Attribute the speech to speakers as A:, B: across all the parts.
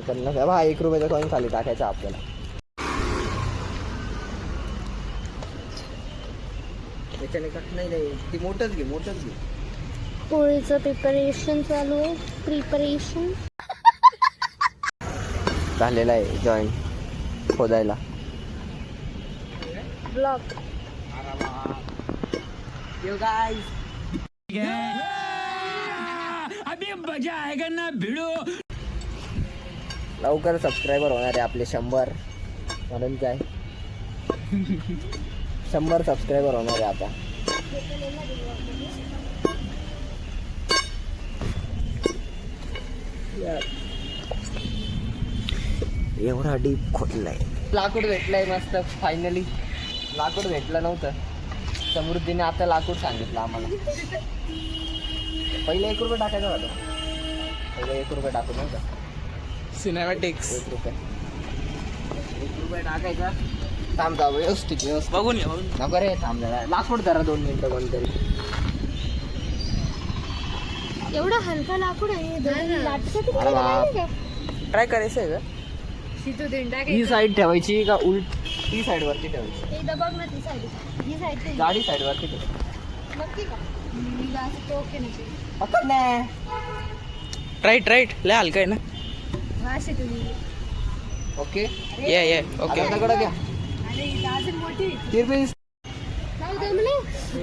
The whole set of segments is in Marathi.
A: बा 1 रुपयाचा कॉईन खाली टाकायचा आपल्याला. त्याच्याने कट नाही ती मोठंच घे.
B: पोळीचं प्रिपरेशन चालू आहे. प्रिपरेशन
A: झालेला आहे जॉईन खोदायला.
B: ब्लॉग
A: यो गाइस
C: अभी मजा आएगा ना भिड़ो.
A: लवकर सबस्क्रायबर होणार आहे आपले 100. म्हणून काय 100 सबस्क्रायबर होणार आहे आता. एवढा डीप खोदलाय. लाकूड भेटलंय मस्त फायनली. लाकूड भेटलं नव्हतं समृद्धीने, आता लाकूड सांगितलं आम्हाला. पहिले 1 रुपये टाकायचा होता. पहिले 1 रुपये टाकू नव्हता.
D: सिनेमॅटिक्स
A: 1 रुपये टाकायचा. थांब व्यवस्थित
D: बघून ये.
A: नको रे थांब जरा. लाकूड जरा 2 मिनिटं कोणतरी.
B: एवढा हलका लाकूड आहे.
A: अरे बाप.
D: ट्राय करायचं आहे का?
A: ही साईड ठेवायची का ती साईड वरती ठेवायची?
B: एकदा बघ ना ती साईड. ही साईड
A: गाडी साईड वरती ठेव.
B: नक्की का? मी जास्त ओके नाही.
A: पकड ना.
D: राईट लय हलका आहे ना.
B: वाशी तुम्ही
A: ओके
D: ये ओके.
A: आता दगड घ्या.
B: आणि अजून मोठी
A: तिरपीस.
B: भाऊ दमले.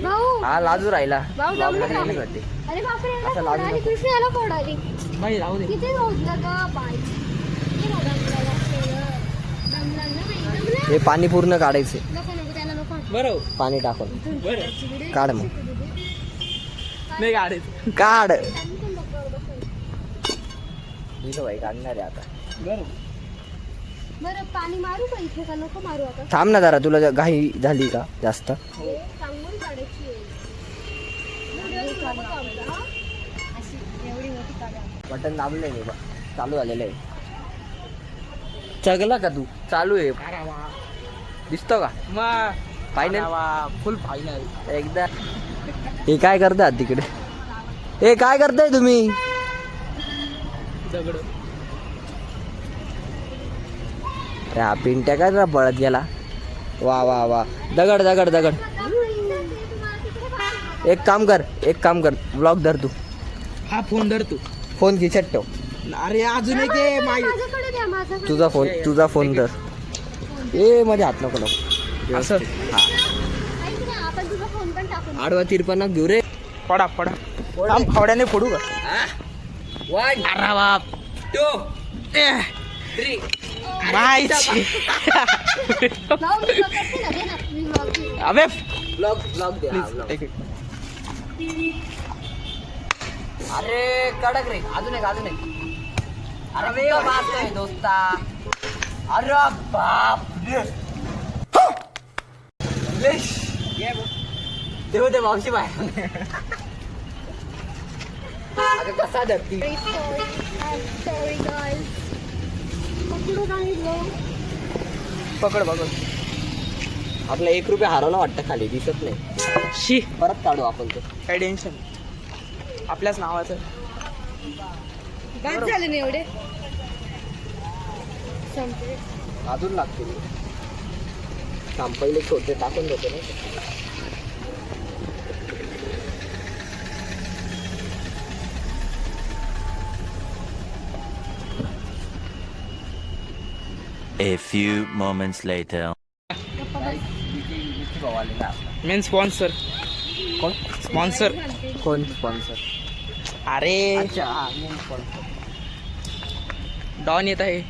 B: भाऊ
A: हा लाजू राहिला.
B: भाऊ
A: Vlog
B: दमले
A: मध्ये
B: का?
A: येणे वाटते.
B: अरे बापरे
A: असं
B: एवढा
A: लागू
B: फोड आली.
A: नको.
B: कृष्ण याला फोड आली.
D: बाई राहू दे.
B: किती रोजलं ग बाई. किती रोजलं दमला ना बाई. दमला.
A: हे पाणी पूर्ण काढायचे.
B: नको त्याला नको.
D: बरं
A: पाणी टाकून
D: बरं
A: काढ मग.
D: नाही काढायचं.
A: काढ.
B: आणि पण बघ बघ.
A: दिलं बाई काढणार आहे आता.
D: बरं
B: बरं पाणी मारू का इथे का नको मारू आता?
A: थांब ना जरा. तुला घाई झाली का जास्त?
B: सांगून काढायची आहे. अशी एवढी मोठी काढा.
A: बटन दाबलंय मी बा. चालू झालेलं आहे. चगला का तू? चालू आहे. दिसतो का
D: मग
A: फायनल?
D: फुल फायनल.
A: एकदा. हे काय करतात तिकडे? हे काय करताय तुम्ही?
D: दगड
A: त्या पिंट्या काय जरा पळत गेला. वा दगड. एक काम कर ब्लॉग धर तू.
D: हा फोन धर तू.
A: फोन खिचत ठेव.
D: अरे अजून एक आहे
B: माझ्याकडे द्या. माझ्याकडे
A: तुझा फोन धर. ए माझ्या हात नको.
D: असं
A: हा
B: ऐक ना, आपण तुझा फोन पण टाकून देऊ.
A: आडवा तिरपणा घेऊ रे.
D: पडा थांब फावड्याने फोडू का? अरे बाप.
A: 2 3
D: माहिती.
B: भाऊ, मी बघते ना, दे ना, मी बघते.
D: अबे
A: ब्लॉग दे. हा, vlog.
D: एक
A: अरे कडक रे. अजून एक अरे कुठं मारतोय दोस्ता. अरे बाप ते मावशी बाहेर. अगं कसा धरती.
B: Sorry, guys. पकडू सांगितलं.
D: पकड
A: आपला 1 रुपया हरवला वाटतं खाली. दिसत नाही.
D: शी.
A: परत काढू आपण तो.
D: काय टेन्शन आपल्याच नावाचं.
B: बाद झाले ना एवढे. संपले.
A: अजून लागतील. थांब पहिले छोटे टाकून देतो ना.
C: A few moments later.
D: Main sponsor.
A: कोण
D: स्पॉन्सर.
A: स्पॉन्सर?
D: अरे
A: अच्छा हा मेन स्पॉन्सर.
D: डॉन येत आहे.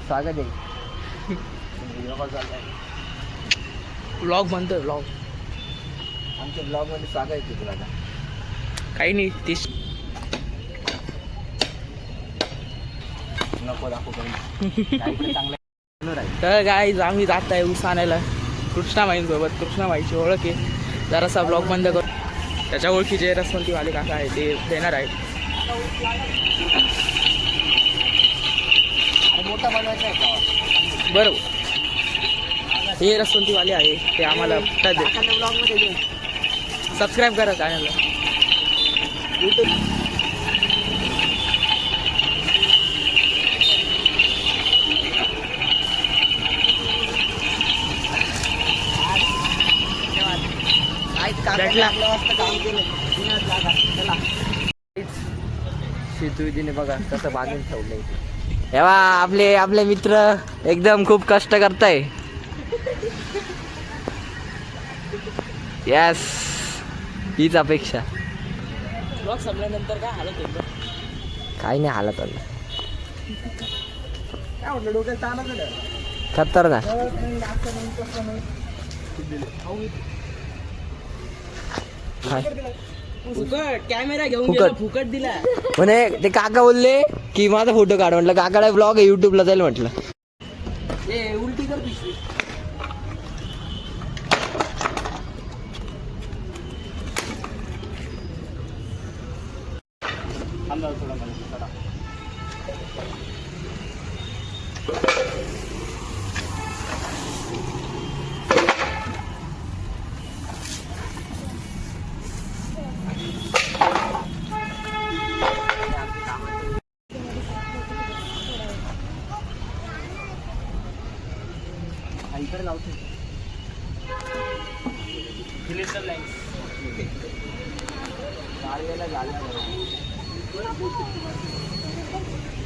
A: स्वागत आहे.
D: व्लॉग म्हणतोय व्लॉग.
A: आमच्या ब्लॉग मध्ये स्वागत आहे तुला.
D: काही नाही तीस.
A: नको दाखवू काही. चांगलं
D: तर गाईज आम्ही जात आहे ऊस आणायला कृष्णाबाईंसोबत. कृष्णाबाईची ओळख आहे. जरासा ब्लॉग बंद करू. त्याच्या ओळखीचे रसवंतीवाले काका आहे ते देणार आहेत.
A: मोठा बनवायचा आहे का?
D: बरोबर. हे रसवंतीवाले आहे ते आम्हाला
A: ब्लॉग मध्ये
D: सबस्क्राईब करा चॅनलला. भेटला.
A: काम केलं शेतूजीने बघा कसं बांधून ठेवलंय. तेव्हा आपले मित्र एकदम खूप कष्ट करताय. यस, हीच अपेक्षा.
D: ब्लॉग संपल्यानंतर काय हालत होतं?
A: काही नाही हालत आलं.
D: काय म्हटलं डोक्यात ताणच झालं.
A: खतरनाक. काय
D: फुकट कॅमेरा घेऊन
A: फुकट.
D: गेलो, फुकट दिला.
A: म्हणे ते काका बोलले की माझा फोटो काढ. म्हटलं काकाला ब्लॉग आहे युट्यूबला जाईल म्हटलं.
D: ए उलटी कर पिशवी.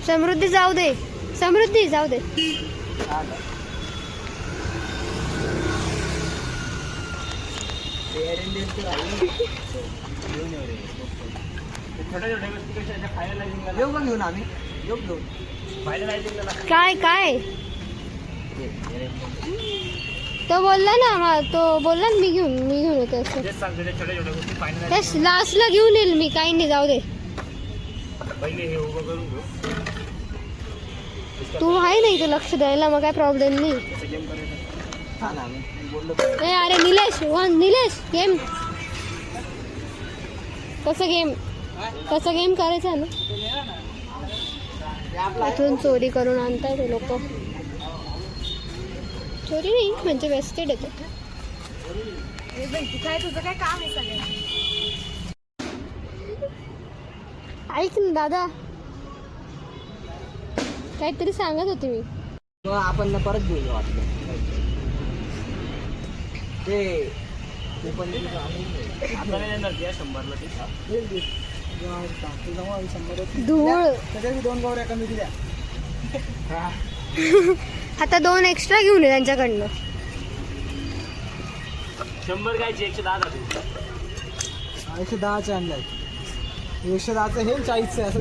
B: समृद्धी जाऊ दे, समृद्धी जाऊ दे.
A: येऊ का घेऊन आम्ही येऊ घेऊन.
B: काय काय तो बोलला ना, तो बोलला ना मी घेऊन येतो असं. तेच लास्टला घेऊन येईल मी, काही नाही, जाऊ दे. तू आहे ना इथे लक्ष द्यायला, मग काय प्रॉब्लेम नाही. ए अरे निलेश, निलेश गेम कसं गेम करायचा ना. इथून चोरी करून आणताय ते लोक. चोरी नाही म्हणजे वेस्टेड येतो. तुझं काय काम आहे सगळं. ऐक ना दादा, काहीतरी सांगत होते मी.
A: मग आपण परत घेऊन वाटलं ते कूपन
B: धूळ.
D: दोन गौऱ्या कमी दिल्या.
B: आता 2 एक्स्ट्रा घेऊन ये त्यांच्याकडनं.
D: 100 गायचे 110
E: 110चे आणलाय. 110चं हे 40चं आहे असं